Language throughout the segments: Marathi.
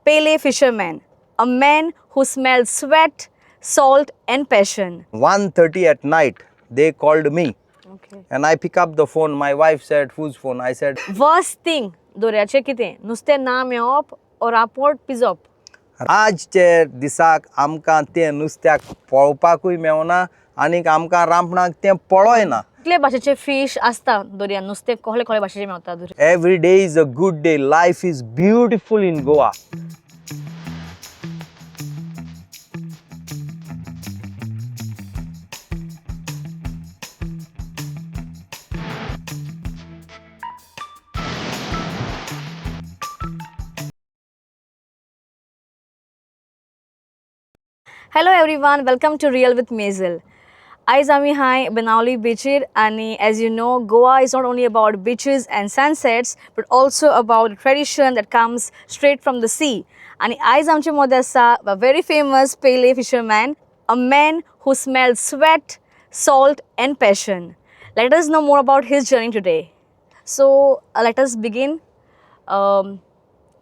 Pele fisherman, a man who smelled sweat, salt, and passion. 1:30 at night, they called me Okay. and I pick up the phone. My wife said, whose phone? I said, Worst thing दोऱ्याचे कितें नुस्तें ना मेळप or रापोर्ट पिजप. आजचे दिसाक आमकां तें नुस्त्याक पळोवपाकूय मेवना आनीक आमकां रांपणाक तें पळोय ना. कितले भाशेचे फिश आसता दर्यान नुस्तें कसले कसले भाशेचे Mewat दर्यान. Every day is a good day. Life is beautiful in Goa. Hello everyone, welcome to Real with Maisel. Aaj आमी हाय Banawali beachir आणि as you know Goa is not only about beaches and sunsets but also about tradition that comes straight from the sea. आणि आयज आमचे मदें आसा a very famous Pele fisherman, a man who smelled sweat, salt and passion. Let us know more about his journey today. So let us begin.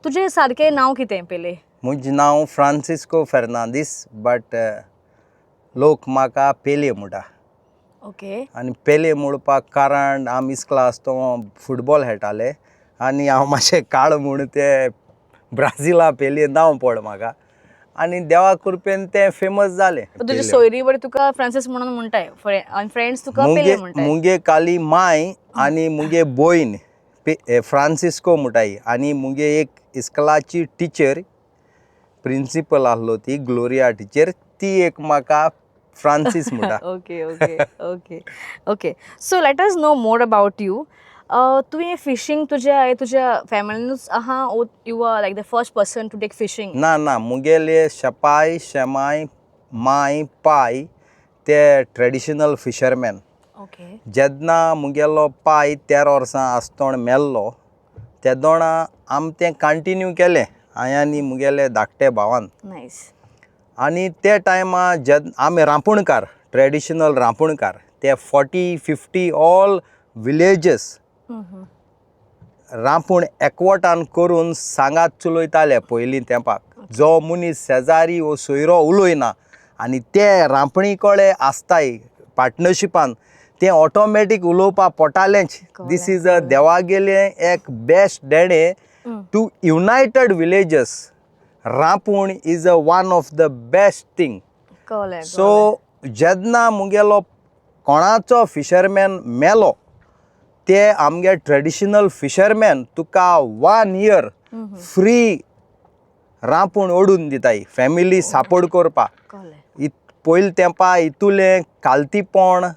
तुझे सारके नाव कितें Pele? म्हजें नांव फ्रांसिस्को फेर्नांदीस बट लोक म्हाका पेले म्हणटा. Okay. आनी पेले म्हणपाक कारण आमी इस्कला आसतना फुटबॉल खेळटाले आनी हांव मातशें काळ म्हूण ते ब्राजीला पेले नांव पड म्हाका आनी देवा कृपेन तें फेमस जालें. तुझे सोयरी बरें तुका फ्रांसीस म्हणून म्हणटाय आनी फ्रेंड्स तुका पेले म्हणटाय. मुगे काली माय आनी मुगे भयण फ्रांसिस्को म्हणटाय आनी मुगे एक इस्कलाची टिचर प्रिंसिपल आहलो ती ग्लोरिया टिचर ती एक म्हाका फ्रांसीस म्हणटा. Okay okay okay okay so let us know more about you. तुवें फिशींग तुज्या फॅमिलीनूच आहा or you are like the first person to take fishing? ना मुगेले शपाय शेमाय माय पाय ते ट्रेडिशनल फिशरमॅन. ओके. जेन्ना मुगेलो पाय 13 वर्सां आसतना मेल्लो तेदोणा आमी तें कंटिन्यू केलें हांवें आनी मुगेले धाकटे भावान. नायस. आनी ते टायमा आमी रांपणकार ट्रेडिशनल रांपणकार ते 40-50 ऑल विलेजीस रांपूण एकवटान करून सांगात चलोयताले पयलीं तेंपाक. जो मनीस शेजारी वो सोयरो उलोयना आनी ते रांपणी कळे आसताय पार्टनरशिपान तें ऑटोमॅटीक उलोवपाक पडटालेंच. दीस इज अ देवागेलें एक बेस्ट डेडे टू युनायटेड विलेजीस. रांपूण is a one of the best thing. So जेन्ना मुगेलो कोणाचो फिशरमॅन मेलो ते आमगे ट्रेडिशनल फिशरमॅन तुका 1 year फ्री रांपूण ओडून दिताय फॅमिली सापोर्ट करपाक. पयलीं तेंपा इतुलें कालतीपण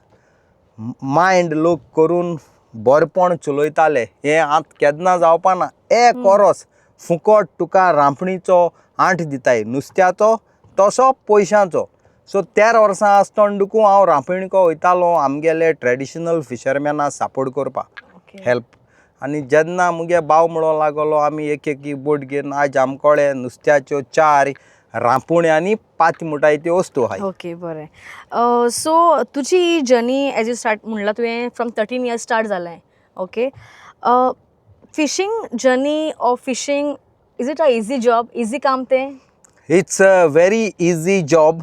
मायंड लोक करून बरेपण चलोयताले हें आतां केन्ना जावपा ना. एक वर्स फुकट तुका रांपणीचो आंट दिताय नुस्त्याचो तसो पयशांचो. सो 13 वर्सां आसतना दुकू हांव रांपणीको वयतालो आमगेले ट्रेडिशनल फिशरमॅनाक सापोर्ट करपाक हेल्प. आनी जेन्ना मुगे भाव म्हणूंक लागलो आमी एक बोट घेवन आज आमकोळे नुस्त्याच्यो 4 रांपोणी आनी 5 मुठाय त्यो वस्तू आहाय. ओके बरें. सो तुजी जर्नी एज यू स्टार्ट म्हणला तुवें फ्रॉम 13 years स्टार्ट जालें. Okay. Fishing journey of fishing is it a easy job? Easy काम तें? It's a very easy job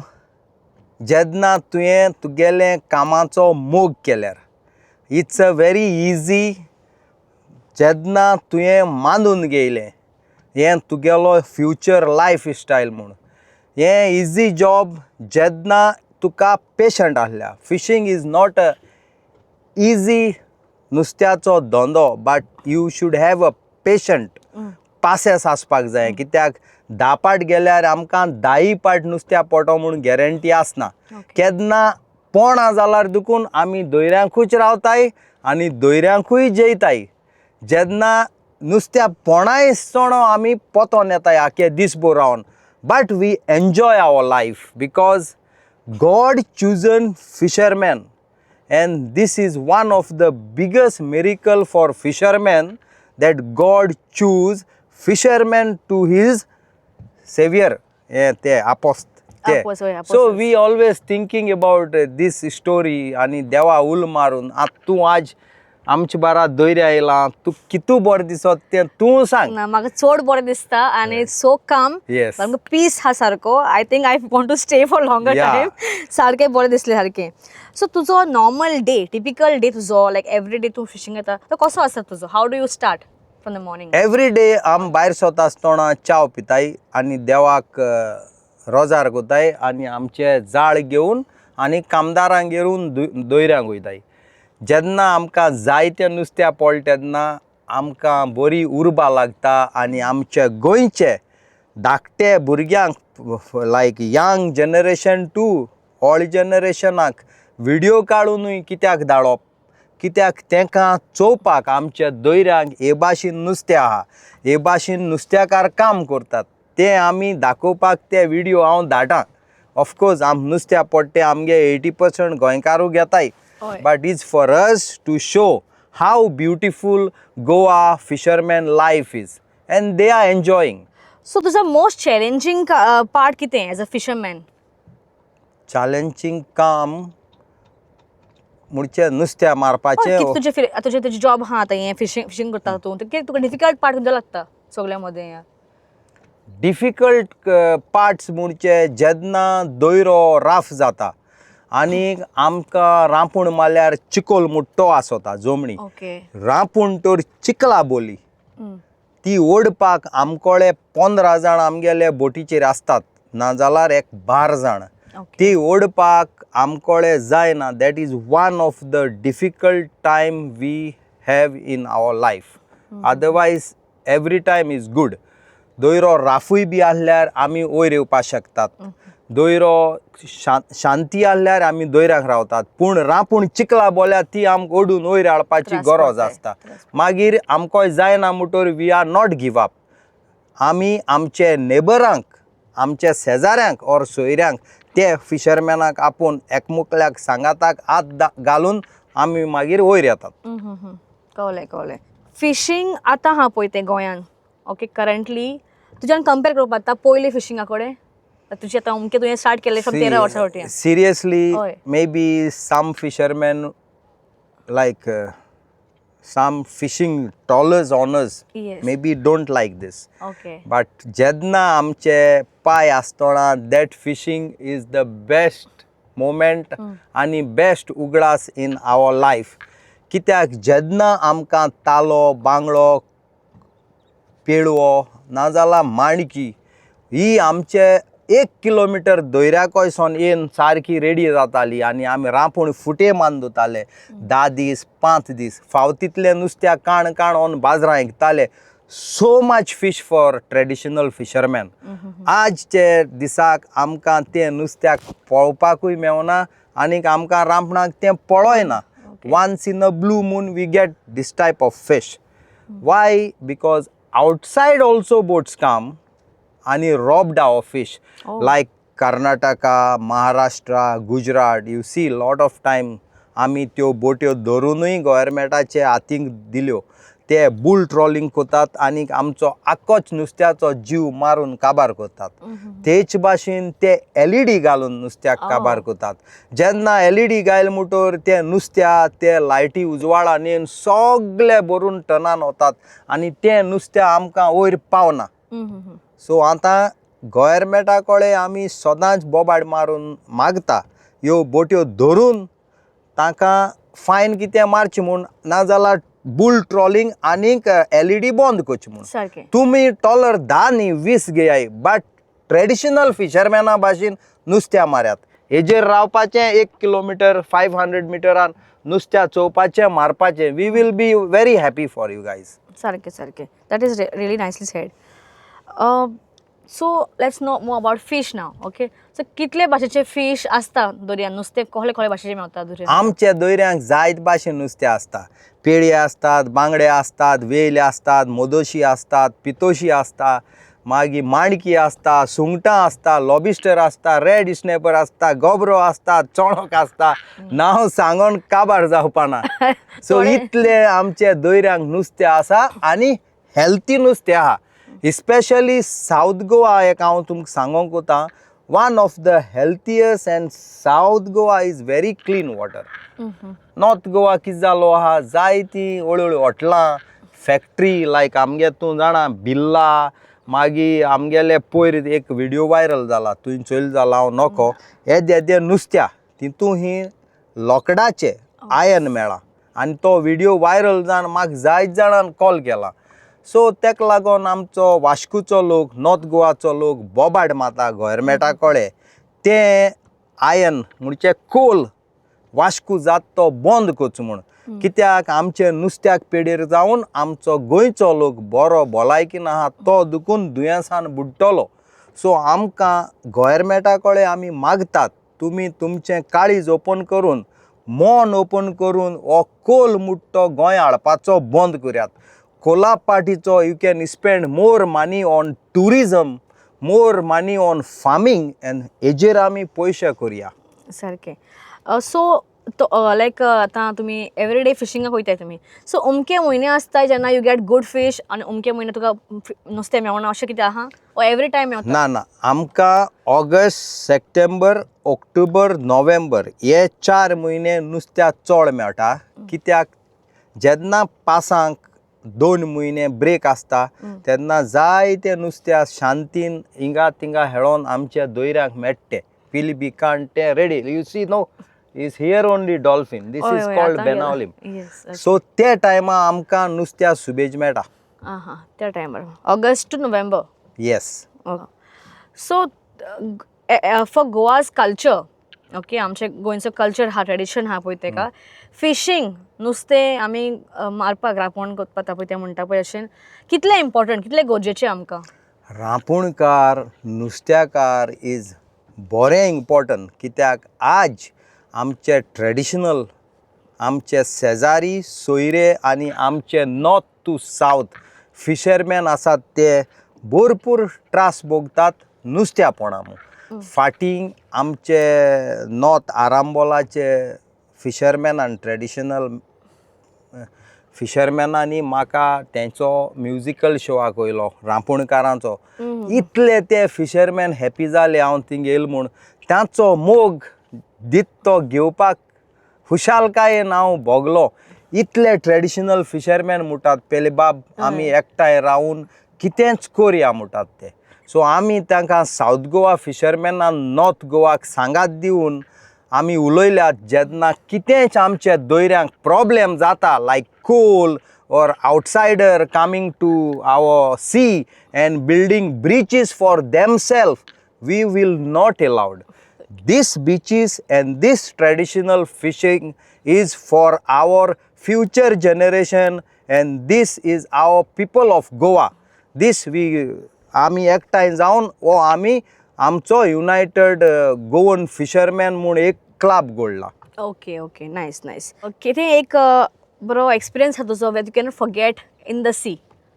जेन्ना तुवें तुगेलें कामाचो मोग केल्यार. इट्स अ व्हेरी इजी जेन्ना तुवें मानून घेयलें हें तुगेलो फ्युचर लायफ स्टायल म्हूण. हें इजी जॉब जेन्ना तुका पेशंट आसल्या. Fishing is not a easy नुस्त्याचो धंदो but you should have a patient. Passes आसपाक जाय कित्याक 10 पाट गेल्यार आमकां 10 पाट नुस्त्या पडटो म्हूण गॅरंटी आसना. केन्ना पोणा जाल्यार देखून आमी दोयऱ्यांकूच रावताय आनी दोयऱ्यांकूय जेयताय. जेन्ना नुस्त्या पोणाय सणो आमी पोतोन येताय आखे दिसभर रावन. But we enjoy our life because God chosen fisherman and this is one of the biggest miracle for fishermen that God choose fishermen to his savior te apostle. So we always thinking about this story आणि देवा उल मारून तूं आज आमचे बारा दोयऱ्या येयला तू कितू बरें दिसत तें तूं सांग. ना म्हाका चड बरें दिसता आनी सो काम Yes. सामको पीस हा सारको. I think I want to stay for longer Yeah. Time. सारकें बरें दिसलें सारकें. सो तुजो नॉर्मल डे, टिपिकल डे तुजो लायक एवरी डे तूं फिशींग येता तो कसो आसता तुजो? How do you start from the morning? Every day आम भायर सोता आसतना चाव पिताय आनी देवाक रोजार कोताय आनी आमचे जाळ घेवन आनी कामदारांक घेवन दोयऱ्यांक वयताय. जेन्ना आमकां जायतें नुस्त्या पडलें तेन्ना आमकां बरी उर्बा लागता आनी आमचे गोंयचे धाकटे भुरग्यांक like young generation to old जनरेशनाक व्हिडियो काडूनय कित्याक धाडप, कित्याक तांकां चोवपाक आमच्या दोयऱ्यांक हे भाशेन नुस्तें आहा, हे भाशेन नुस्तेकार काम करतात तें आमी दाखोवपाक ते व्हिडियो हांव धाडटां. ऑफकोर्स आम नुस्त्या पडटे आमगे 80% गोंयकारू घेताय. हय. But it's for us to show how beautiful Goa fisherman life is and they are enjoying. So तुजो मोस्ट चॅलेंजींग पार्ट कितें एज अ फिशरमॅन? चॅलेंजींग काम म्हणचे नुस्त्या मारपाचें. तुजी जॉब हा आतां हें फिशींग करता तूं, कितें तुका डिफिकल्ट पार्ट खंयचो लागता सगल्या मदें? डिफिकल्ट पार्ट्स म्हणचे जेन्ना दोयरो राफ जाता आनी आमकां रांपूण मारल्यार चिकोल मुट्टो आसता जमणी. ओके. रांपूण तर चिकला बोली ती ओडपाक आमकोळे 15 जाण आमगेले बोटीचेर आसतात, नाजाल्यार एक 12 जाण. ती ओडपाक आमकोळे जायना. That is one of the difficult time we have in our life. Otherwise every time is good. दोयरो राफूय बी आसल्यार आमी वयर येवपाक शकतात. दोयरो शांती आसल्यार आमी दोयऱ्याक रावतात. पूण रांपूण चिकला बोल्यार ती आमकां ओडून वयर हाडपाची गरज आसता. मागीर आमकां जायना म्हणटोर we are not give up. आमी आमचे नेबरांक, आमच्या शेजाऱ्यांक ऑर सोयऱ्यांक ते फिशरमॅनाक आपूण एकमुकल्याक सांगाताक हात घालून आमी मागीर वयर येतात. कळ्ळें. फिशींग आतां हा पळय तें गोंयान, ओके, करंटली तुज्यान कंपेर करपाक जाता पयलीं फिशिंगा कडेन? तुजी आतां अमकें तुवें स्टार्ट केलें फ्रॉम 13 वर्सां फाटीं. Seriously, Oy. maybe some fishermen like some fishing trawlers owners Yes. maybe don't like this. Okay. But जेन्ना आमचे पाय आसतना that fishing is the best moment आनी best उगडास in our life. कित्याक जेन्ना आमकां तालो, बांगडो, पेडवो नाजाल्यार माणकी ही आमचे 1 किलोमीटर दोयऱ्याकोयसोन येवन सारकी रेडी जाताली आनी आमी रांपूण फुटे मान दोताले 10 दीस 5 दीस. फावतींतले नुस्त्या काण व्हरून बाजरां विकताले. So much fish for traditional fisherman. आजचे दिसाक आमकां तें नुस्त्याक पळोवपाकूय मेवना आनीक आमकां रांपणाक तें पळोयना. Once in a blue moon we get this type of fish. Why? Because outside also boats come and robbed our fish. Like Karnataka, Maharashtra, Gujarat. You see lot of time आमी त्यो बोट्यो धरूनय गव्हर्मेंटाचे हातीक दिल्यो. ते बुल ट्रॉलिंग कोतात आनीक आमचो आख्खोच नुस्त्याचो जीव मारून काबार कोतात. तेच भाशेन ते LED घालून नुस्त्याक काबार कोतात. जेन्ना LED घायल म्हणटोर ते नुस्त्या ते लायटी उजवाडान येवन सगळे भरून टनान वतात आनी ते नुस्तें आमकां वयर पावना. सो आतां गव्हर्मेंटा कडेन आमी सदांच बोबाड मारून मागता ह्यो बोट्यो धरून तांकां फायन कितें मारचें म्हूण, नाजाल्यार बुल ट्रॉलिंग आनीक LED बंद करचें म्हूण. सारकें. तुमी टॉलर 10 न्ही 20 घेयाय, बट ट्रेडिशनल फिशरमॅना भाशेन नुस्त्या मार्यात. हेजेर रावपाचें 1 किलोमीटर 500 मिटरान नुस्त्या चोवपाचें मारपाचें. We will be very happy for you guys. सारकें. That is really nicely said. So let's know more about fish now. Okay. So कितले भाशेचे फीश आसता दर्यान? नुस्तें कसले भाशेचे मेवता दर्यान? आमच्या दोयऱ्यांक जायत भाशेन नुस्तें आसता. पेडे आसतात, बांगडे आसतात, वेले आसतात, मोदोशी आसतात, पितोशी आसता, मागीर माणकी आसता, सुंगटां आसता, लॉबिस्टर आसता, रेड स्नॅपर आसता, गोबरो आसता, चोणोक आसता. नांव सांगून काबार जावपाना. सो इतले आमच्या दोयऱ्यांक नुस्तें आसा आनी हेल्थी नुस्तें आहा. इस्पेशली सावथ गोवा एक हांव तुमकां सांगोंक वता. one of the healthiest, and South Goa is very clean water. North Goa कितें जालो आहा जायतीं हळूहळू हॉटलां फॅक्टरी लायक आमगे तूं जाणा बिर्ला मागीर आमगेले पयर एक व्हिडिओ वायरल जाला तुवें चोयल जाला हांव नोको येदे नुस्त्या तितूं ही लोकडाचे आयन मेळ्ळा आनी तो व्हिडिओ वायरल जावन म्हाका जायत जाणांन कॉल केला. सो तेका लागून आमचो वास्कोचो लोक नॉर्थ गोवाचो लोक बोबाड माता गोवोरमेंटा कळे ते आयन म्हणजे कोल वास्को जात तो बंद करचो म्हूण कित्याक आमचे नुस्त्याक पेडेर जावन आमचो गोंयचो लोक बरो भलायकीन आहा तो दुखून दुयेंसान बुडटलो. सो आमकां गोवोरमेंटा कळे आमी मागतात तुमी तुमचें काळीज ओपन करून मन ओपन करून हो कोल मुट्टो गोंय हाडपाचो बंद करात. कोला पार्टीचो you can spend more money on tourism more money on farming and हेजेर आमी पयशे करुया. सारकें. सो लायक आतां तुमी एवरीडे फिशिंगाक वयताय तुमी सो अमके म्हयने आसता जेन्ना यू गेट गूड फीश आनी अमके म्हयने तुका नुस्तें मेळना अशें कितें आहा ओ एवरी टायम मेळटा? ना ना आमकां ऑगस्ट सप्टेंबर ऑक्टोबर नोव्हेंबर हे 4 म्हयने नुस्त्या चड मेळटा कित्याक जेन्ना पासांक 2 म्हयने ब्रेक आसता तेन्ना जायते नुस्त्या शांतीन हिंगा तिंगा हेळोन आमच्या दोयऱ्यांक मेळटे पिलबी कांटे ready you see no is here only dolphin this is called Benaolim. So ते टायमा आमकां नुस्त्या सुबेज मेळटा. त्या टायमार August to November. Yes. So for Goa's culture okay आमचे गोंयचो कल्चर हा ट्रेडिशन हा पळय तेका फिशींग नुस्तें आमी मारपाक रांपोण करता पळय तें म्हणटा पळय अशें कितलें इम्पॉर्टंट कितलें गरजेचें आमकां? रांपोणकार नुस्त्याकार इज बरें इम्पॉर्टंट कित्याक आज आमचे ट्रेडिशनल आमचे शेजारी सोयरे आनी आमचे नॉर्थ टू सावथ फिशरमॅन आसात ते भरपूर त्रास भोगतात नुस्त्यापणां. फाटीं आमचे नॉर्थ आरांबोलाचे फिशरमॅनान ट्रेडिशनल फिशरमॅनांनी म्हाका तेंचो म्युजिकल शो आखयलो रांपोणकारांचो. इतले ते फिशरमॅन हॅपी जाले हांव थिंग येयलो म्हूण तांचो मोग दीत तो घेवपाक खुशालकायेन हांव भोगलो. इतले ट्रेडिशनल फिशरमॅन म्हणटात पेले बाब आमी एकठांय रावून कितेंच करया म्हणटात ते. सो आमी तांकां सावथ गोवा फिशरमॅनान नॉर्थ गोवाक सांगात दिवन आमी उलयल्यात जेन्ना कितेंच आमच्या दोयऱ्यांक प्रॉब्लेम जाता लायक Coal or outsider coming to our sea and building breaches for themselves, we will not allowed. These beaches and this traditional fishing is for our future generation and this is our people of Goa. This we आमी एकठांय जावन वो आमी आमचो युनायटेड गोवन फिशरमॅन म्हूण एक क्लब घडला. Okay okay nice nice. कितें एक बरो एक्सपिरियन्स हा तुजो where you cannot forget in the sea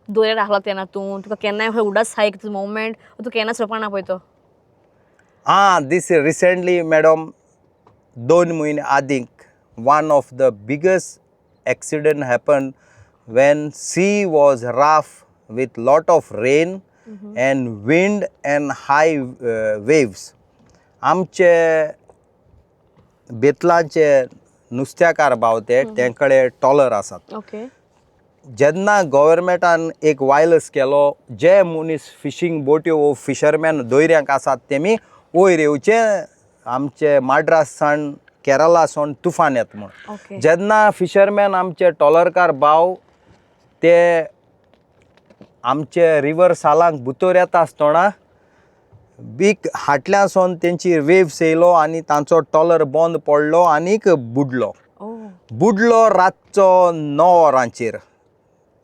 दोऱ्यार आसलो तेन्ना तुका केन्नाय उडस हायक तुजो मोमेंट तूं केन्ना सोंपना पळय तो? This recently madam 2 म्हयने आदींक one of the biggest accident happened when sea was rough with lot of rain and wind and high waves. आमचे बेतलांचे नुस्त्याकार भावते तेंकडे टॉलर आसात. ओके. जेन्ना गव्हर्मेंटान एक वायलस केलो जे मनीस फिशींग बोट्यो वो फिशरमॅन दोयऱ्यांक आसात तेमी वयर येवचे आमचे माड्रास सावन केरला सावन तुफान येता म्हूण. जेन्ना फिशरमॅन आमचे टॉलरकार भाव ते आमचे रिवर सालांक भितर येता आसतना बीग हाटल्या सावन तेंची वेव्स येयलो आनी तांचो टॉलर बंद पडलो आनीक बुडलो रातचो 9 वरांचेर.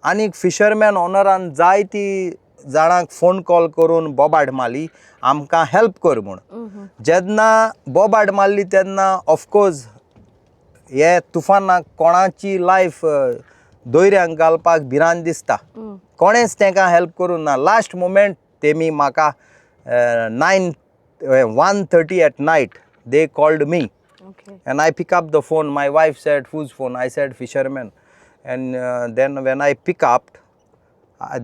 आनीक फिशरमॅन ऑनरान जायती जाणांक फोन कॉल करून बोबाड मारली आमकां हेल्प कर म्हूण. जेन्ना बोबाड मारली तेन्ना ऑफकोर्स हे तुफानाक कोणाची लायफ दोयऱ्यांक घालपाक भिरांत दिसता. कोणेंच तांकां हेल्प करूं ना. लास्ट मोमेंट तेमी म्हाका 1:30 at night they called me. And I pick up the phone. My wife said, whose phone? I said, fisherman. And then when I pick up,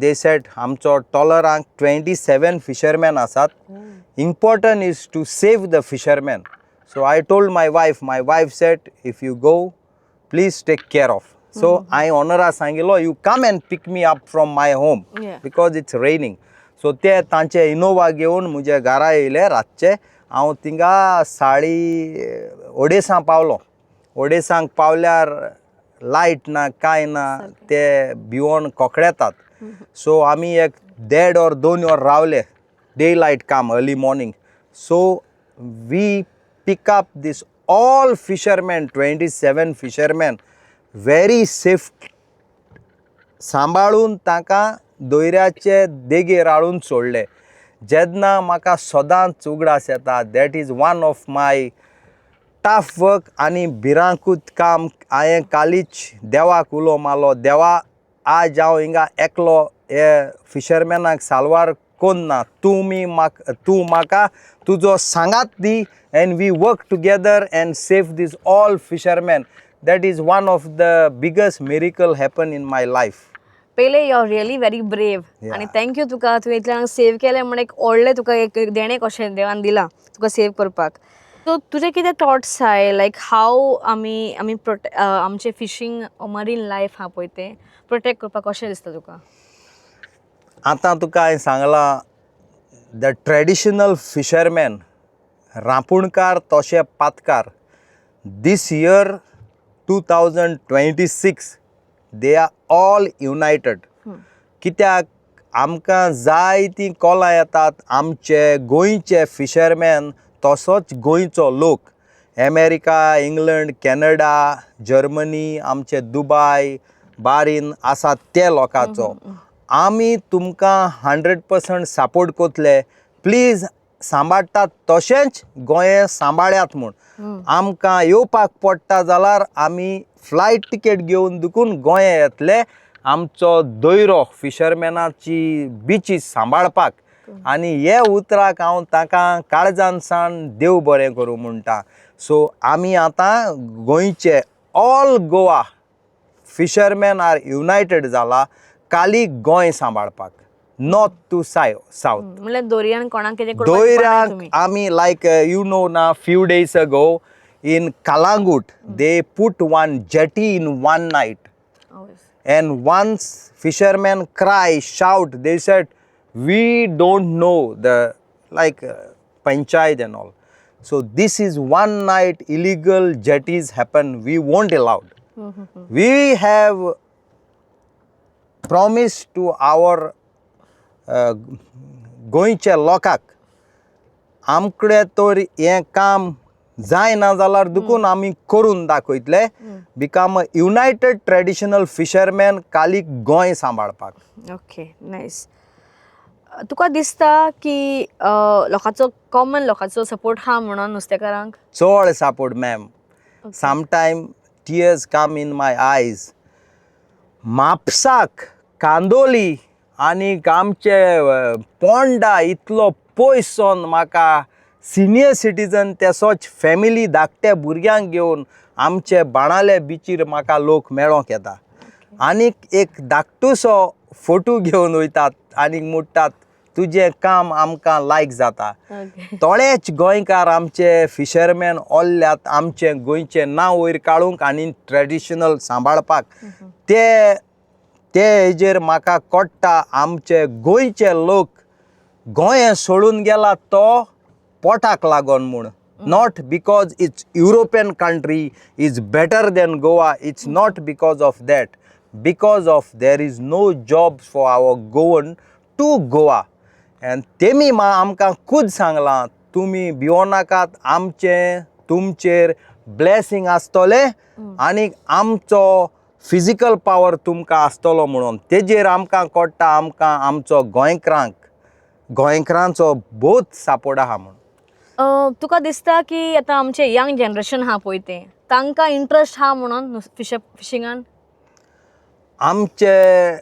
they said, आमचो टॉलरांक 27 फिशरमॅन आसात. important is to save the fishermen. So I told my wife said, if you go, please take care of. So I honora sangilo, you come and pick me up from my home Yeah. because it's raining. So ते तांचे इनोवा घेवन म्हज्या घरा येयले रातचे. हांव थिंगा 8:30 पावलो. ओडेसांक पावल्यार लायट ना कांय ना, ते भिवून कोकडेतात. सो आमी एक 1.5 or 2 वर रावले. Daylight come early morning. So we pick up this all fishermen, 27 fishermen, very safe. सांबाळून तांकां दोयऱ्याचे देगेर हाडून सोडले. जेन्ना म्हाका सदांच उगडास येता, that is one of my tough work आनी भिरांकूच काम. हांवें कालीच देवाक उलो मारलो, देवा आज हांव हिंगा एकलो हे फिशरमॅनाक साल्वार कोण ना, तूं म्हाका तुजो सांगात दी and we work together and save this all fisherman. That is one of the biggest miracle happen in my life. पहिले you are really very brave आनी थँक्यू तुका, तुवें इतल्यांक सेव केलें म्हण एक व्हडलें तुका एक देणें कशें देवान दिलां तुका सेव करपाक. सो तुजे कितें थॉट्स आहाय लायक हाव आमी आमचें फिशींग मरीन लायफ आहा पळय तें प्रोटेक्ट करपाक कशें दिसता तुका? आतां तुका हांवें सांगलां, द ट्रेडिशनल फिशरमॅन, रांपुणकार तशे पातकार, this year 2026 they are all united. कित्याक आमकां जायतीं कॉलां येतात. आमचे गोंयचे फिशरमॅन तसोच गोंयचो लोक अमेरिका, इंग्लंड, कॅनडा, जर्मनी, आमचे दुबय, बारीन आसात ते लोकांचो. आमी तुमकां 100% सपोर्ट कोतले. प्लीज सांबाळटात तशेंच गोंय सांबाळ्यात म्हूण. आमकां येवपाक पडटा जाल्यार आमी फ्लायट तिकेट घेवन दुखून गोंय येतले आमचो दोयरो फिशरमॅनाची बिचीस सांबाळपाक. आनी हे उतराक हांव तांकां काळजान सावन देव बरें करूं म्हणटा. सो आमी आतां गोंयचे all Goa fisherman are united जाला खाली गोंय सांबाळपाक, नॉर्थ टू सावथ. म्हणल्यार दोरयान कोणाक कितें दोयऱ्यांक आमी लायक यू नो ना, few days ago in Kalangut, they put one jetty in one night. And once fishermen cry, shout, they said, we don't know the panchayat and all. So this is one night illegal jetties happen, we won't allow. We have promised to our गोंयच्या लोकांक आमकडे तर हें काम जायना जाल्यार दुखून आमी करून दाखयतले. Become a United traditional fisherman खाली गोंय सांबाळपाक. Okay, nice. तुका दिसता की लोकांचो कॉमन लोकांचो सपोर्ट हा म्हणून नुस्तेकारांक? चड support ma'am. Sometimes tears come in my eyes. म्हापसाक, कांदोली आनी आमचे पोंडा इतलो पयसून म्हाका सिनियर सिटीजन तेसोच फॅमिली धाकट्या भुरग्यांक घेवन आमचे बाणाले बिचीर म्हाका लोक मेळोंक येता. आनीक एक धाकटूसो फोटो घेवन वयतात आनीक म्हणटात तुजें काम आमकां लायक जाता. थोडेच गोंयकार आमचे फिशरमॅन ओल्ल्यात आमचें गोंयचें नांव वयर काडूंक आनी ट्रेडिशनल सांबाळपाक. ते हेजेर म्हाका कोट्टा आमचे गोंयचे लोक गोंय सोडून गेला तो पोटाक लागोन म्हूण. Not because it's European country is better than Goa. It's not because of that. Because of there is no jobs for our Goan to Goa. And तेमी आमकां खूद सांगलां तुमी भिवनाकात, आमचें तुमचेर ब्लेसिंग आसतलें आनीक आमचो फिजिकल पावर तुमकां आसतलो म्हणून. तेजेर आमकां कोट्टा आमकां आमचो गोंयकारांचो बहुत सपोर्ट आहा म्हणून. तुका दिसता की आतां आमचें यंग जनरेशन आहा पळय तें तांकां इंट्रस्ट आहा म्हणून फिशिंगान? आमचे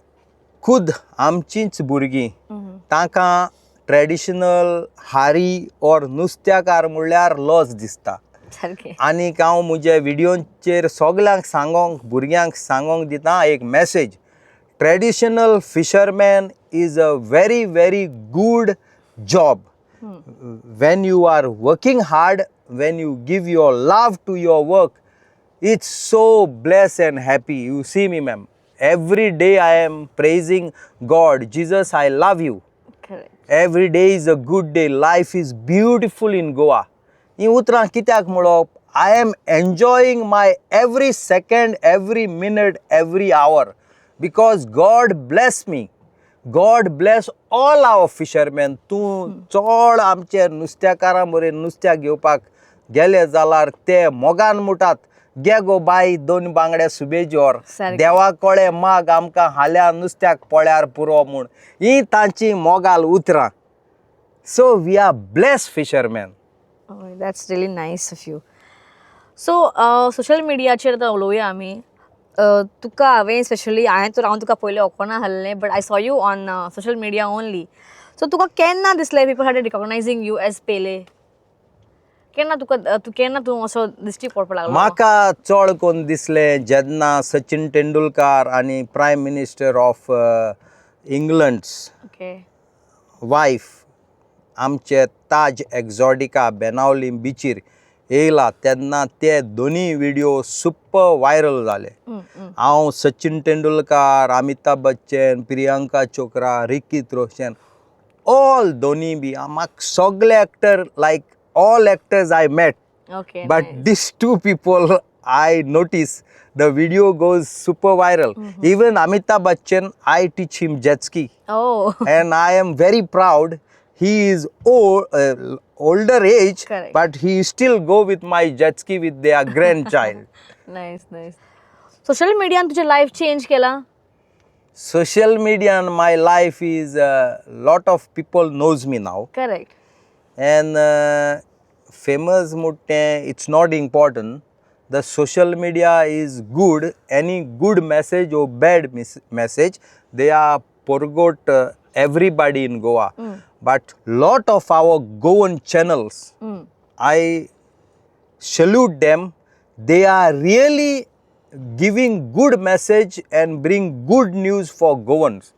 खूद आमचींच भुरगीं तांकां ट्रेडिशनल हारी ऑर नुस्त्याकार म्हणल्यार लॉस दिसता. आनीक हांव म्हज्या व्हिडियोचेर सगल्यांक भुरग्यांक सांगोंक दिता एक message. Traditional fisherman is a very very good job. when you are working hard, when you give your love to your work, it's so blessed and happy. You see me, ma'am, every day I am praising God. Jesus, I love you. Correct. Every day is a good day. Life is beautiful in Goa. ही उतरां कित्याक म्हणप, I am enjoying my every second, every minute, every hour, because God bless me. God bless all our fishermen. तूं चड आमचे नुस्तेकारां बरें नुस्त्या घेवपाक गेले जाल्यार ते मोगान मुटात, गे गो बाय 2 बांगडे सुबेजोर, सारकें. देवा कळे माग आमकां हाल्या नुस्त्याक पळ्यार पुरो म्हूण ही तांची मोगाल उतरां. So we are blessed fishermen. Oh, that's really nice of you. So, social mediaचेर आतां उलोवया आमी. तुका हांवें स्पेशली हांवें तर हांव तुका पयलें ओपना आहलें, but I saw you on social media only. So तुका केन्ना दिसलें people had recognizing you as Pele? केन्ना केन्ना तूं असो दिश्टी पडपाक लागलो? म्हाका चड कोन्न दिसलें जेन्ना सचिन तेंडुलकार आनी prime minister of England's okay. Wife आमचे ताज एक्झॉटिका बेनावली बिचीर येयला तेन्ना ते दोनी व्हिडिओ सुपर वायरल जाले. हांव सचिन तेंडुलकार, अमिताभ बच्चन, प्रियंका चोप्रा, रिकीत रोशन, ऑल दोनी बी म्हाका सगळे actor, like all actors I met, Okay. but Nice. these two people I notice the video goes super viral. Even Amitabh Bachchan, I teach him jet ski, Oh. and I am very proud. He is older age, Correct. but he still go with my jet ski with their grandchild. Nice nice. Social मीडियान तुजें लायफ चेंज केलां? Social media in my life is lot of people knows me now. Correct. And famous mutte, it's not important. The social media is good. Any good message or bad message, they are forgot everybody in Goa. But lot of our Goan channels, I salute them. They are really giving good message and bring good news for Goans.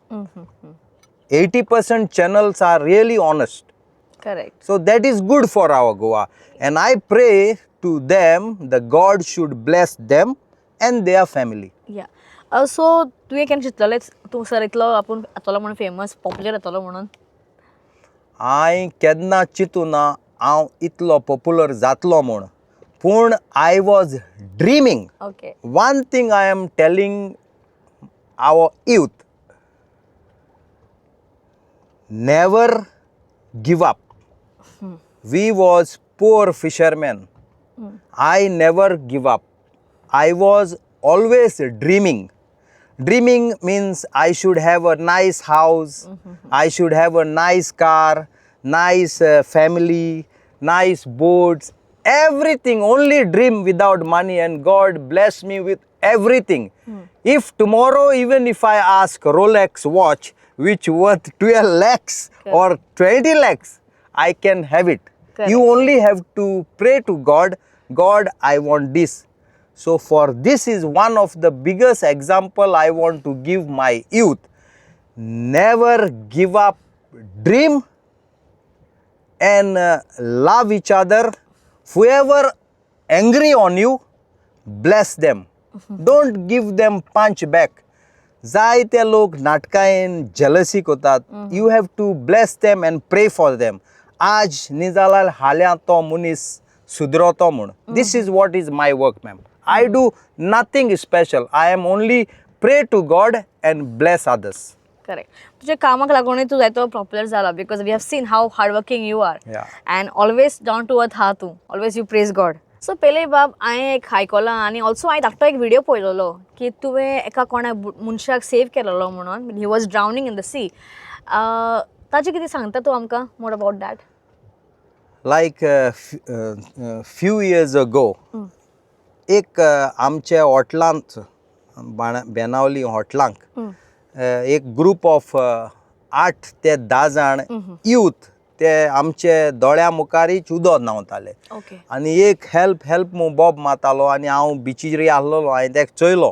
80% channels are really honest. Correct. So that is good for our Goa. And I pray to them that God should bless them and their family. या. सो तुवें केन्ना चिंतलें तूं सर इतलो आपूण येतलो म्हणून फेमस पॉप्युलर येतलो म्हणून? हांवें केन्ना चिंतूना हांव इतलो पॉप्युलर जातलो म्हूण, पूण I was dreaming. Okay. One thing I am telling our youth, never give up. We was poor fishermen. I never give up. I was always dreaming. Dreaming means I should have a nice house, I should have a nice car, nice family, nice boats, everything, only dream without money, and God bless me with everything. If tomorrow, even if I ask Rolex watch, which worth 12 lakhs or 20 lakhs, I can have it. Correct. You only have to pray to God, God, I want this. So for this is one of the biggest example I want to give my youth. Never give up dream and love each other. Whoever angry on you, bless them. Don't give them punch back. जायते लोक नाटकायेन jealousy कोतात. You have to bless them and pray for them. आज न्ही जाल्यार हाल्या तो मनीस सुदरतो म्हूण. This is what is my work, ma'am. I do nothing special. I am only pray to God and bless others. Correct. तुज्या कामाक लागून तूं जायतो पॉप्युलर जाला, because we have seen how hard working you are. Yeah. And always down to earth हा तूं. Always you praise God. So पयले बाब हांवें एक आयकलां आनी ऑल्सो हांवें धाकटो एक व्हिडिओ पळयलोलो की तुवें एका कोणा मनशाक सेव केलेलो म्हणून. He was drowning in the sea. ताजें कितें सांगता तूं आमकां more about that? Like few years ago, एक आमच्या हॉटलांत बेनावली हॉटलांक एक ग्रूप ऑफ 8 ते 10 जाण यूथ ते आमचे दोळ्या मुखारीच उदक न्हांवताले. ओके. आनी एक हेल्प मू बॉब मारतालो आनी हांव बिचीर आसलोलो. हांवें तेका चोयलो,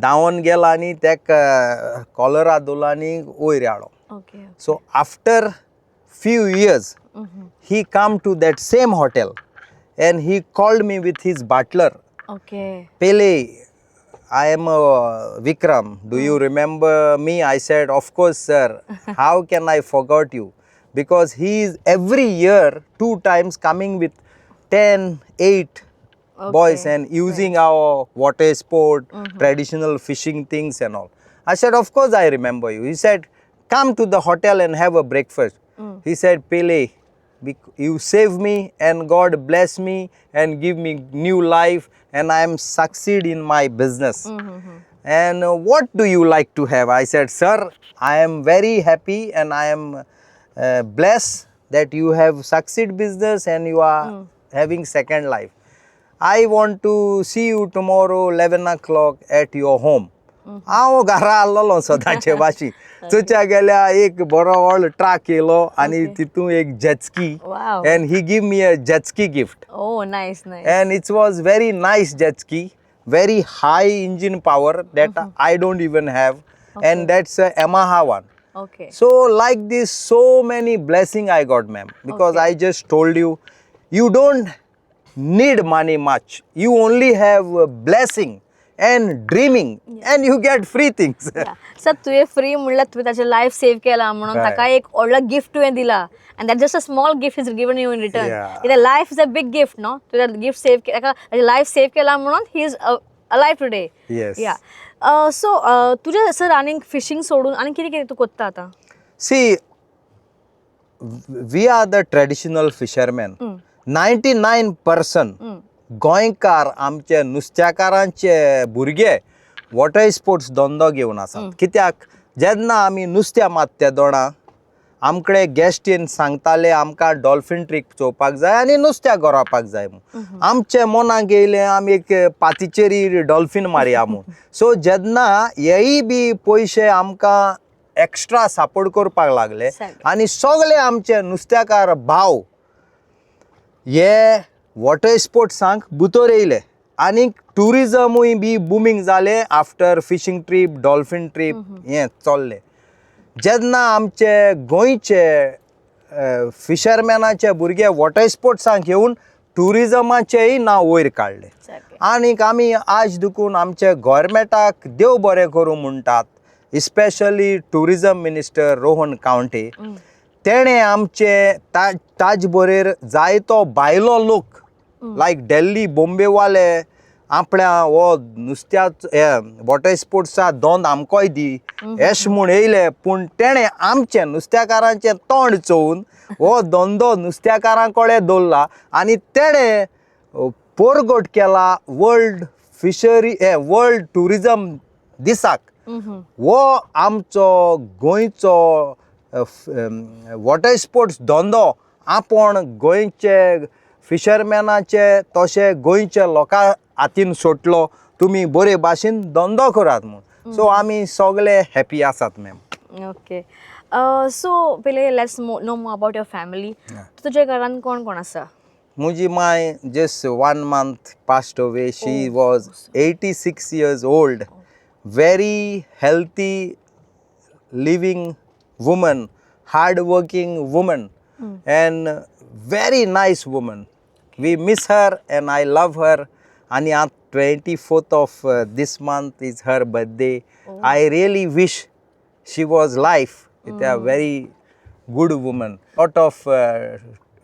धांवन गेलो आनी तेका कॉलरा दवरलो आनी वयर हाडलो. Okay. So after few years, he come to that same hotel and he called me with his butler. Okay. Pele, I am Vikram. Do you remember me? I said, of course, sir. How can I forget you? Because he is every year 2 times coming with 10, 8 boys Okay, and using our water sport, traditional fishing things and all. I said, of course I remember you. He said, come to the hotel and have a breakfast. He said, Pele, you save me and God bless me and give me new life and I am succeed in my business. And what do you like to have? I said, sir, I am very happy and I am blessed that you have succeed business and you are having second life. I want to see you tomorrow 11 o'clock at your home. हांव घरा आसलोलो सदांचे भाशी थंयच्या गेल्या एक बरो व्हडलो ट्रक येयलो आनी Okay. तितून एक jet ski Wow. and he give me a jetski gift. Oh, nice, nice. And it was very nice jet ski, very high engine power that I don't even have. And that's a Yamaha one. Okay. So like this, so many blessing I got, ma'am. Because Okay. I just told you, you don't need money much. You only have a blessing and dreaming and you get free things. Sir तुवें फ्री म्हणल्यार तुवें ताचें लायफ सेव केला म्हणून Right. ताका एक व्हडलो गिफ्ट तुवें दिला and that just a small gift is given you in return Yeah. कित्याक life is a big gift no तुवें गिफ्ट सेव ताका ताचें लायफ सेव केला म्हणून he is alive today Yes. Yeah so तुजें सर आनीक फिशींग सोडून आनी कितें कितें तूं कोत्ता आतां See, we are the traditional fishermen. 99% गोंयकार आमचे नुस्त्याकारांचे भुरगे वॉटर स्पोर्ट्स धंदो घेवन आसात कित्याक जेन्ना आमी नुस्त्या मात त्या दोणा आमकडे गेस्ट येवन सांगताले आमकां डॉल्फीन ट्रीक चोवपाक जाय आनी नुस्त्या गरोवपाक जाय म्हूण आमचे मनाक येयलें आमी एक पातीचेरी डॉल्फीन मारया म्हूण सो जेन्ना हेय बी पयशे आमकां एक्स्ट्रा सापड करपाक लागले आनी सगळे आमचे नुस्त्याकार भाव हे वॉटर स्पोर्ट्सांक भितर येयले आनी ट्युरिजमूय बी बुमींग जालें after fishing trip dolphin trip हें चल्लें जेन्ना आमचे गोंयचे फिशरमॅनाचे भुरगे वॉटर स्पोर्ट्सांक येवन ट्युरिजमाचेंय नांव वयर काडलें आनीक आमी आज देखून आमचे गोवोरमेंटाक देव बरें करूं म्हणटात इस्पेशली ट्युरिजम मिनिस्टर रोहन कावंटे तेणें आमचे ताज बरेर जायतो भायलो लोक लायक दिल्ली बॉम्बेवाले आपल्या हो नुस्त्या वॉटर स्पोर्ट्सा दोन आमकोय दी एश म्हूण येयले पूण तेणें आमचे नुस्त्याकारांचें तोंड चोवून हो धंदो नुस्त्याकारां कडेन दवरला आनी तेणें पोरगोट केला वर्ल्ड फिशरी वर्ल्ड ट्युरिजम दिसाक हो आमचो गोंयचो वॉटर स्पोर्ट्स धंदो आपण गोंयचे फिशरमॅनाचे तशे गोंयचे लोकां हातीन सोडलो तुमी बरे भाशेन धंदो करात म्हूण सो आमी सगळे हॅपी आसात मॅम ओके सो पयले let's know more about your family तुजे घरान कोण कोण आसा म्हजी माय just 1 month passed away. She was 86 years old. Very healthy living woman, hard-working woman, and very nice woman. We miss her and I love her. And on 24th of this month is her birthday. I really wish she was alive. It's a very good woman.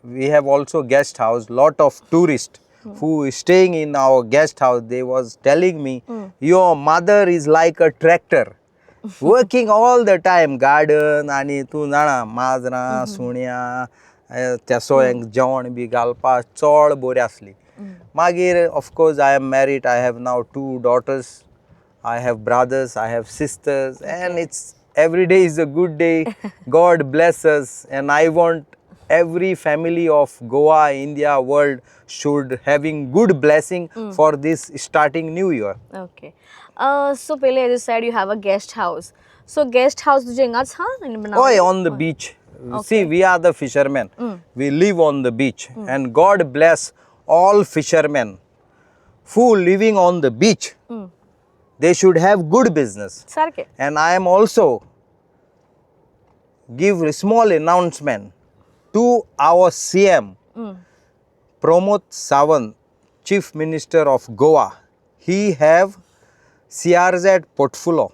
We have also guest house. Lot of tourists who is staying in our guest house. They was telling me, your mother is like a tractor. Working all the time, garden आणि तू जाणा माजरां सुण्या त्या सोयांक जेवण बी घालपाक चड बरी आसली मागीर of course I am married. I have now 2 daughters. I have brothers, I have sisters, and it's every day is a good day. God bless us, and I want every family of Goa, India, world should having good blessing for this starting new year. Okay. So Pele, as you said, you have a guest house. So guest house तुझे इंगाच हाँ इन बनाओ. Oh, on the beach. See, we are the fishermen. We live on the beach, and God bless all fishermen who living on the beach. They should have good business. सारखे. And I am also give a small announcement. to our CM, Mm. Pramod Sawant, Chief Minister of Goa. He have CRZ portfolio.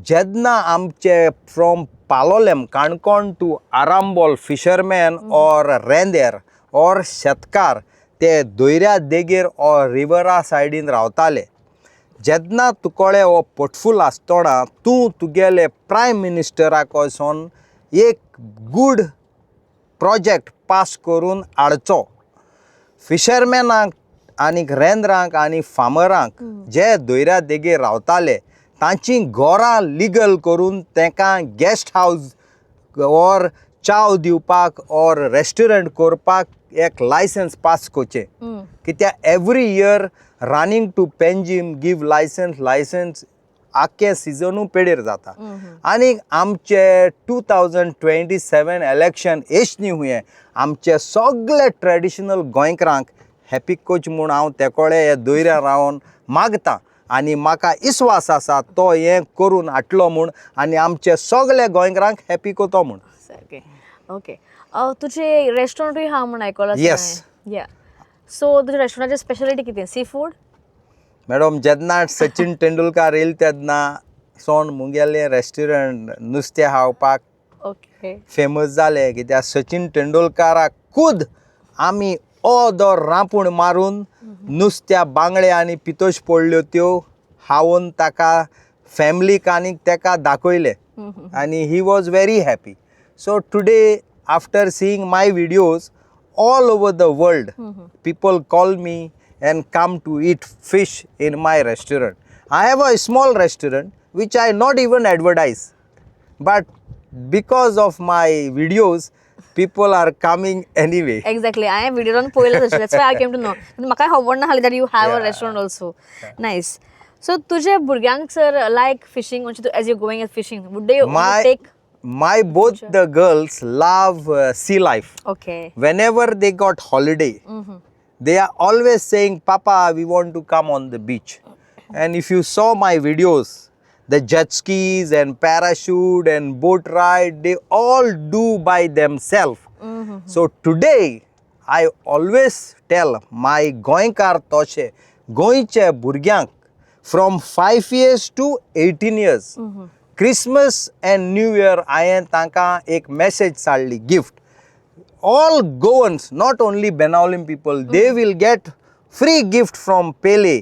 जेन्ना आमचे from Palolem Canacona to Arambol fisherman or रेंदेर ऑर शेतकार ते दोयऱ्या देगेर ऑर रिवरा सायडीन रावताले, जेन्ना तुकोळे हो पोर्टफोलियो आसतना तूं तुगेले प्रायम मिनिस्टराक वचोन एक गूड प्रोजेक्ट पास करून हाडचो. फिशरमॅनाक आनी रेंद्रांक आनी फार्मरांक जे दोयऱ्या देगेर रावताले तांची घरां लिगल करून तांकां गेस्ट हावस ऑर चाव दिवपाक ऑर रेस्टोरंट करपाक एक लायसन्स पास करचें. कित्याक every year running to Panjim give licence आख्खें सिजनू पेडेर जाता. आनी आमचे 2027 इलेक्शन येशनी हुंये आमचे सगळे ट्रेडिशनल गोंयकारांक हॅपी कोच म्हूण हांव तेकोळे हे दोयऱ्या रावन मागतां. आनी म्हाका विस्वास आसा तो हें करून हाडटलो म्हूण आनी आमचे सगळे गोंयकारांक हॅपी कोतो म्हूण. ओके ओके तुझे रेस्टॉरंटूय हा म्हूण आयकलां. Yes. या सो तुज्या रेस्टॉरंटाची स्पेशलिटी कितें? Sea food? मॅडम जेन्ना सचिन तेंडुलकर येयले तेन्ना सोन मुगेलें रेस्टॉरंट नुस्तें खावपाक ओके फेमस जालें. कित्याक सचिन तेंडुलकराक खूद आमी ओदो रांपूण मारून नुस्त्या बांगडे आनी पितोश पडल्यो त्यो खावून ताका फॅमिलीक आनी ताका दाखयले आनी he was very happy. So today after seeing my videos all over the world people call me and come to eat fish in my restaurant. I have a small restaurant which I not even advertise, but because of my videos people are coming anyway. Exactly हांवें व्हिडियोन पळयलां तशें. That's why I came to know. म्हाका खबर ना हाली that you have a Yeah. Restaurant also. Nice. So तुजे भुरग्यांक सर लायक फिशींग म्हणजे as you going as fishing would they take? My both the girls love sea life. Okay Whenever they got holiday, they are always saying, Papa, we want to come on the beach. And if you saw my videos, the jet skis and parachute and boat ride, they all do by themselves. So today, I always tell my Goinkar Toshe, Goinche Burgyank, from 5 years to 18 years, Christmas and New Year, I am tanka ek message sadli gift. All Goans, not only Benaolim people, they will get free gift from Pele.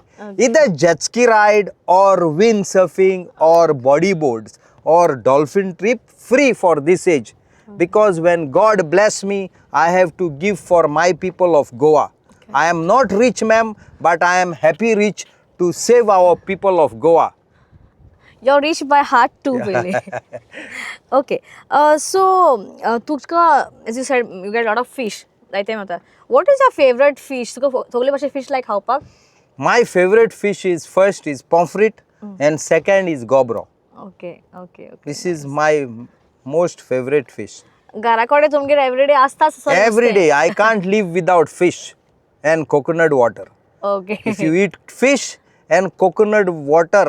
Either jet ski ride or windsurfing or bodyboards or dolphin trip free for this age. Because when God bless me, I have to give for my people of Goa. I am not rich, ma'am, but I am happy rich to save our people of Goa. You're rich by heart too, really. Okay. So, Tuka, as you said, you get a lot of fish. Like what is your favorite fish? तुका सगळे भाशे fish like खावपाक? My favorite fish is first is pomfret and second is gobro. Okay. This is my most favorite fish. घरा कडेन तुमगेर एवरीडे आसताच sir? Every day I can't live without fish and coconut water. Okay. If you eat fish and coconut water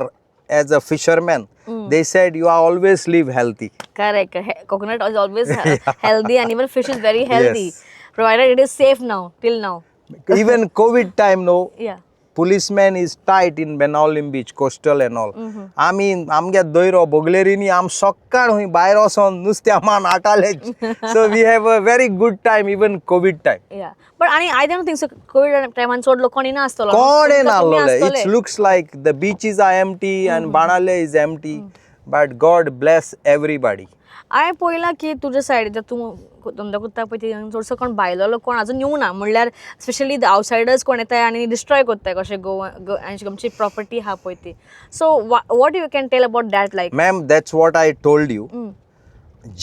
as a fisherman, they said you are always live healthy. Correct. Coconut is always healthy and even fish is very healthy. Yes. Provided it is safe now, till now. Even COVID time, no, Yeah. policeman is tight in Benaolim beach, coastal and all. आमी आमगे दोयरो बोगलेरीनी आम सकाळ हुंय भायर वचोन नुस्त्या मान हाडटाले. So we have a very good time even COVID time. Yeah. But I don't think so. COVID time चड लोक कोणी ना आसतलो. कोण तुमकां नासलोले. कमी आसतले. It looks like the beaches are empty and Banale is empty, but God bless everybody. हांवें पळयलां की तुजे सायडीन तूं धंदो कोत्ता पळय थंय चडसो कोण भायलो लोक कोण आजून येवं ना. म्हणल्यार स्पेशली द आवटसायडर्स कोण येताय आनी डिस्ट्रॉय कोत्ताय कशें गोवा आमची प्रॉपर्टी आहा पळय ती. So what you can tell about that like? Ma'am, that's what I told you.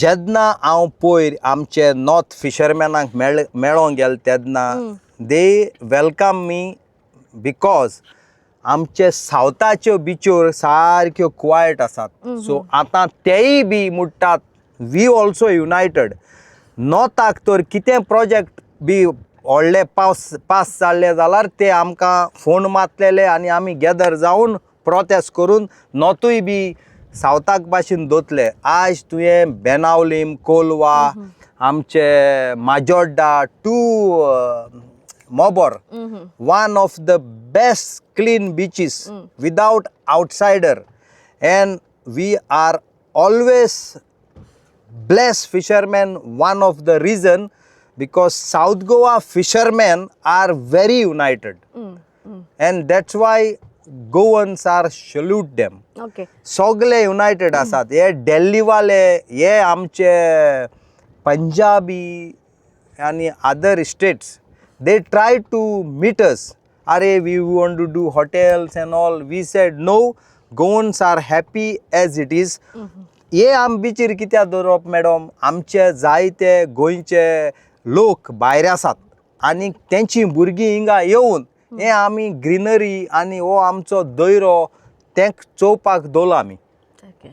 जेन्ना हांव पयर आमचे नॉर्थ फिशरमॅनाक मेळोंक गेले तेन्ना दे वेलकम मी बिकॉज आमचे सावथाच्यो बिच्यो सारक्यो क्वायट आसात. सो आतां तेय बी म्हणटात वी ऑल्सो युनायटेड. नॉर्थाक तर कितें प्रोजेक्ट बी व्हडले पास जाल्ले जाल्यार ते आमकां फोन मारलेले आनी आमी गॅदर जावन प्रोटेस्ट करून नॉर्थूय बी सावथाक भाशेन दोतले. आज तुवें बेनावलीम, कोलवा, आमचे Majorda to Mobor one of the best clean beaches without outsider, and we are always blessed fishermen. One of the reason because South Goa fishermen are very united, and that's why Goans are salute them. Okay सगळे युनायटेड आसात. हे दिल्लीवाले, हे आमचे पंजाबी आणि other states, they try to meet us. Are we want to do hotels and all. We said no, Goans are happy as it is. हे आम बिचीर कित्याक दवरप मॅडम, आमचे जायते गोंयचे लोक भायर आसात आनी तेंची भुरगीं हिंगा येवन हे आमी ग्रीनरी आनी हो आमचो दर्यो तेंक चोवपाक दवरलो आमी. Okay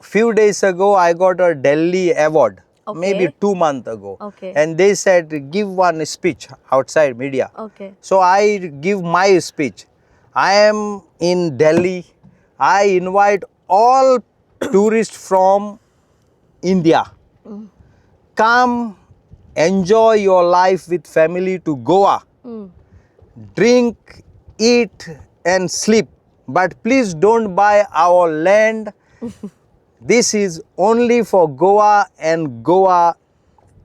Few days ago I got a Delhi award, Okay. maybe 2 months ago. Okay. And they said give one speech outside media. Okay So I give my speech. I am in Delhi. I invite all tourists from India. Come enjoy your life with family to Goa. Drink, eat and sleep. But please don't buy our land. This is only for Goa and Goa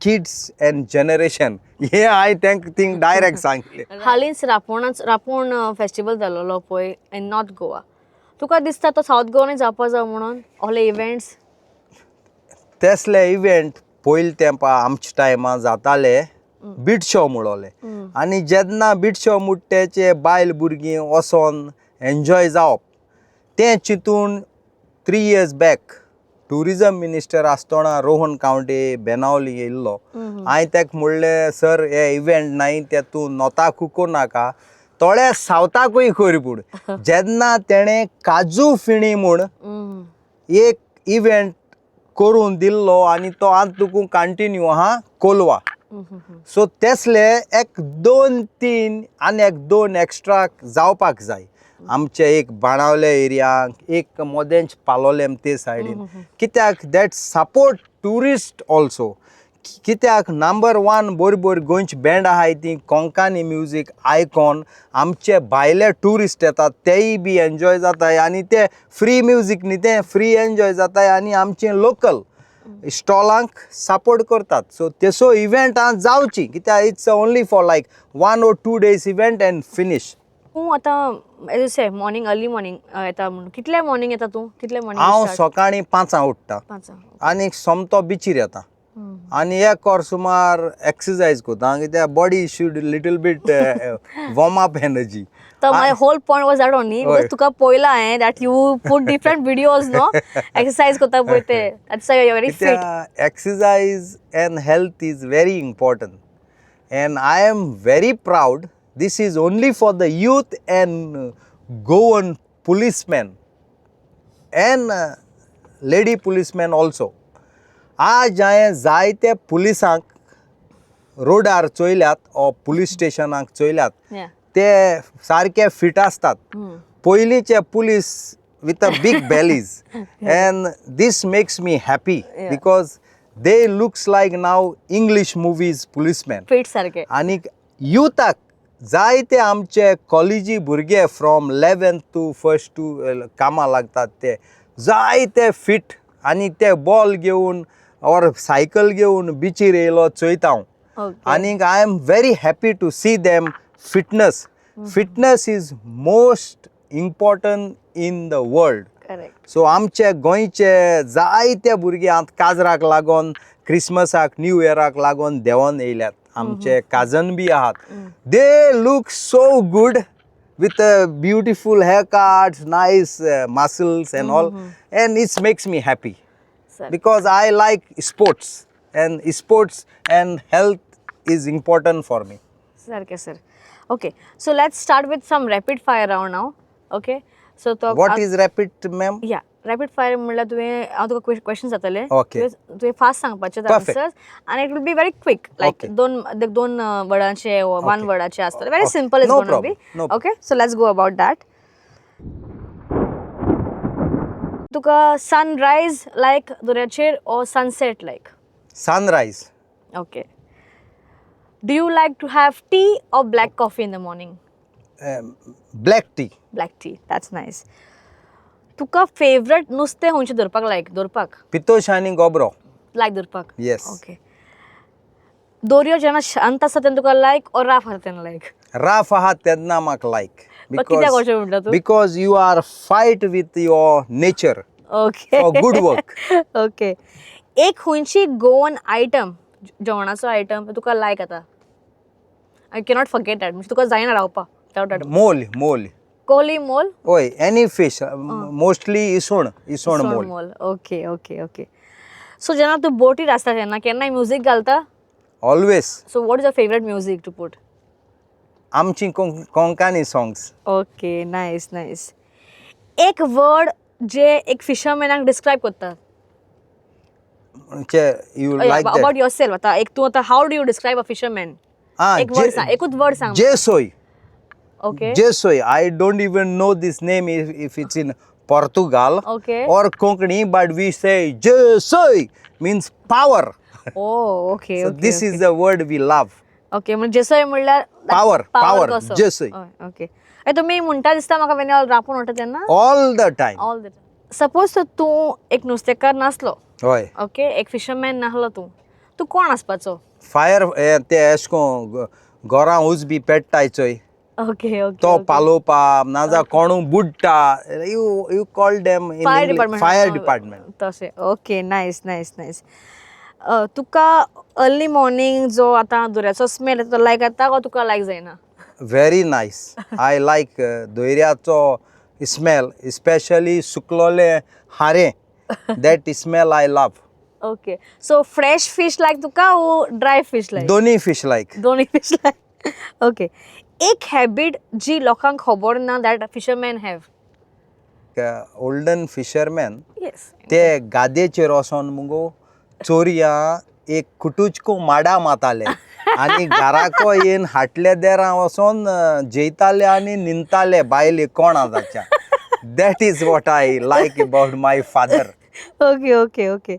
kids and generation. Yeah, I think direct सांगले. हालींच रापूण फेस्टिवल जालोलो पळय इन नॉर्थ गोवा. तुका दिसता तो सावथ गोवानूय जावपा जाय म्हणून ओले इव्हेंट्स? तसले इव्हेंट पयलीं तेंपा आमच्या टायमार जाताले बीट शो म्हणोले, आनी जेन्ना बीट शो मुट्टेचे बायल भुरगीं वचोन एन्जॉय जावप, तें चिंतून 3 years बॅक टुरिजम मिनिस्टर आसतना रोहन कावंटे बेनावली येयल्लो. हांवें ताका म्हणलें सर हे इव्हेंट नाय ते तूं नॉर्थाकूय करूं नाका, थोड्या सावथाकूय कर पूण. जेन्ना तेणें काजू फेणी म्हूण एक इव्हेंट करून दिल्लो आनी तो आज तुका कंटिन्यू आहा कोलवा. सो तेसले 1, 2, 3 आनी 1, 2 एक्स्ट्रा जावपाक जाय. आमचे एक बाणावले एरियाक, एक मोदेंच पालोलेम ते सायडीन, कित्याक दॅट सपोर्ट टुरिस्ट ऑल्सो. कित्याक नंबर 1 बरी गोंयची बँड आहाय ती कोंकणी म्युजीक आयकॉन. आमचे भायले टुरिस्ट येतात तेय बी एन्जॉय जाताय आनी ते फ्री म्युजीक न्ही तें फ्री एन्जॉय जाताय आनी आमचे लोकल स्टॉलांक सपोर्ट करतात. सो तेसो इव्हेंट आज जावची, कित्याक it's only for like 1 or 2 days event and finish. तूं आतां as you say morning early morning येता म्हणून कितले मॉर्निंग येता तूं? कितले हांव मॉर्निंग? सकाळीं 5 उठ्ठा 5 आनी सोमतो बिचीर येता आनी 1 वर सुमार एक्सरसायज करता, कित्याक body should little bit warm up energy. तर my whole point was that only because तुका पळयला हांवें that you put different videos no exercise करता पळय ते. That's why you are very fit. Exercise and health is very important and I am very proud. This is only for the youth and Goan policemen and lady policemen also. आज हांवें जायते पुलिसांक रोडार चोयल्यात ओ पुलीस स्टेशनाक चोयल्यात, ते सारके फिट आसतात. पयलींचे police with a big bellies and this makes me happy because they looks like now English movies policemen. Fit सारके. आनी युथाक जायते आमचे कॉलेजी भुरगे from 11th to 1st to कामां लागतात ते जायते फिट आनी ते बॉल घेवन और सायकल घेवन बिचीर येयलो चोयता हांव. आनीक I am very happy to see them fitness. Fitness is most important in the world. Correct. So आमचे गोंयचे जायते भुरगे आतां काजराक लागोन, क्रिसमसाक, न्यू इयराक लागोन देंवोन येयल्यात. आमचे काजन बी आहात. They look so good with beautiful haircuts, nice muscles and all, and it makes me happy. Sir. Because I like sports and health is important for me. सारके sir. Okay, so let's start with some rapid fire round now. Okay, so तो What is rapid, ma'am? या रॅपीड फायर म्हणल्यार तुवें हांव तुका क्वेश्चन जातले. Okay. तुवें फास्ट सांगपाचे Perfect. आन्सर्स आनी it will be very quick like Okay. दोन वर्डांचे वन वर्डाचे आसतले. Very Okay. Simple is No gonna be. problem. No problem. Okay, so let's go about that. तुका सनरायज लायक दर्याचेर ओ sunset like? Sunrise. Okay. Do you like to have tea or black coffee in the morning? Black tea. Black tea. That's nice. Tuka favorite नुस्तें हुंचे दरपाक like दरपाक? पितोश आनी गोबरो. Like दरपाक? Yes. Okay. दोरयो जेन्ना शांत आसता तेन्ना तुका like or राफ आसता तेन्ना like? राफ आहा तेन्ना म्हाका लायक. But कित्याक अशें म्हणटा तूं? Because you are fight with your nature Okay. for good work. Okay. एक हुंची गोवन आयटम जेवणाचो आयटम तुका लायक आतां. I cannot forget that. म्हणजे तुका जायना रावपाक. without that. मोल. कोली मोल? ओय, any fish. Mostly इसवण मोल. मोल. Okay. So जेन्ना तूं बोटीर आसता तेन्ना केन्नाय म्युजीक घालता? Always. So what is your favorite music to put? आमची कोंकणी songs. Okay, nice. एक वर्ड जे एक फिशरमॅनाक डिस्क्राइब करता. You like that? About yourself. आता एक तूं आता how do you describe a fisherman? एक word सांग. एकूच word सांग. जेसोय. Okay. Jesoy. I don't even know this name if it's in Portugal Okay. or Konkani, but we say Jesoy means power. Oh, okay. So this is the word we love. Okay, म्हणजे जेसोय म्हणल्यार Power. कसो? जेसोय. Okay. तुमी म्हणटा दिसता म्हाका वेन रापून वता तेन्ना? All the time. All the time. Suppose तूं एक नुस्तेकार नासलो. होय. Okay, एक फिशरमॅन नासलो तूं कोण आसपाचो? फायर ते एश को घरां उज बी पेट्टायचोय. Okay. तो पालोवपा नाजा कोणू बुडटा. You call them in Fire English department. fire department. तशें. Okay, nice. तुका अर्ली मॉर्निंग जो आतां दोऱ्याचो स्मेल येता तो लायक येता काय तुका लायक जायना? Very nice. I like दोयऱ्याचो smell, especially सुकलोले हारे. That smell I love. Okay. So fresh fish like Tuka or dry fish like? दोन्ही fish like. दोन्ही fish like. Okay. एक हॅबिट जी लोकांक खबर ना that fishermen have. Olden fishermen Yes. ते गादेचेर वचोन मुगो चोरया एक कुटुचको माडा माताले आनी घराको येवन हाटले देरा वचोन जेयताले आनी निंताले बायले कोण आताच्या. That is what I like about my father. Okay.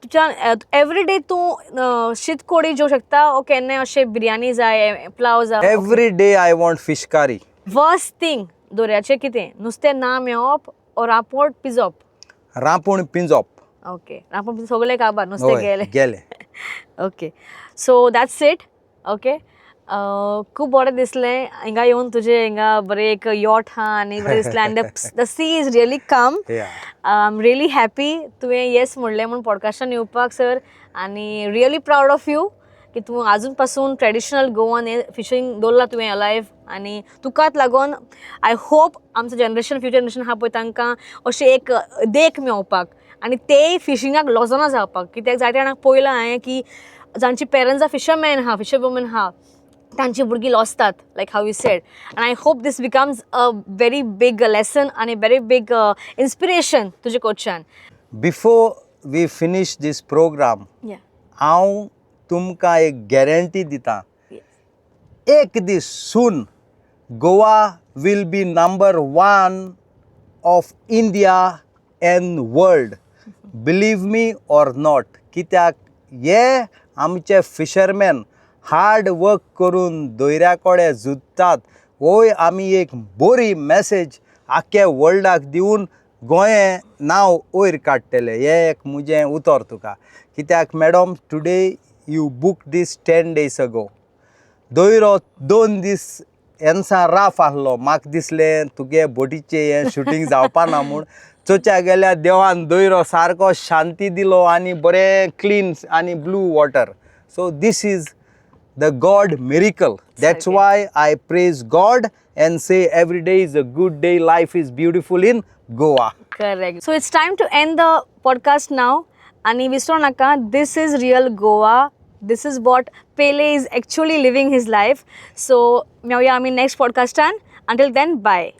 तुझ्या एवरी डे तूं शीत कोडी जेवं शकता ओ केन्नाय अशें बिरयानी जाय पुलाव जाय? Every day I want fish curry. Worst thing दोऱ्याचें कितें नुस्तें ना मेळप ओ रांपोण पिजोवप? रांपूण पिंजोप. ओके रांपोण सगळें काबार नुस्तें गेलें. गेले. Okay so that's it. Okay खूब बरें दिसलें हिंगा येवन तुजें हिंगा बरें एक यॉट आहा आनी बरें दिसलें आनी the sea is really calm. I am really happy तुवें येस म्हणलें म्हूण पॉडकास्टान येवपाक सर आनी रियली प्रावड ऑफ यू की तूं आजून पासून ट्रेडिशनल गोवन हें फिशींग दवरलां तुवें अलायव आनी तुकाच लागून आय होप आमचें जनरेशन फ्युचर जनरेशन आहा पळय तांकां अशें एक देख मेळपाक आनी तेय फिशिंगाक लॉजना जावपाक कित्याक जायत्या जाणांक पळयलां हांवें की जांची पेरंट्स फिशरमॅन आहा फिशर वुमन आहा तांची भुरगीं लॉसतात लायक हाव यू सेड आनी I hope this becomes a very big lesson आनी व्हेरी बीग इन्स्पिरेशन तुजे कडच्यान. Before we finish this programme हांव तुमकां एक गॅरंटी दितां एक दीस soon Goa will be number 1 of India and world. Believe me or not कित्याक हे आमचे फिशरमॅन हार्ड वर्क करून दोयऱ्या कोडे झुजतात. होय आमी एक बरी मॅसेज आख्या वर्ल्डाक दिवन गोंये नांव वयर काडटले हे एक म्हजें उतर तुका. कित्याक madam today you book this 10 days ago. दोयरो 2 दीस एन्सा राफ आहलो म्हाका दिसलें तुगे बोटीचें हें शुटींग जावपा ना म्हूण चोच्या गेल्यार देवान दोयरो सारको शांती दिलो आनी बरें क्लीन आनी blue water. So this is the God miracle. That's why I praise God and say every day is a good day. Life is beautiful in Goa. Correct. So it's time to end the podcast now. And visro naka, this is real Goa. This is what Pele is actually living his life. So, meoya ami next podcast. Until then, bye.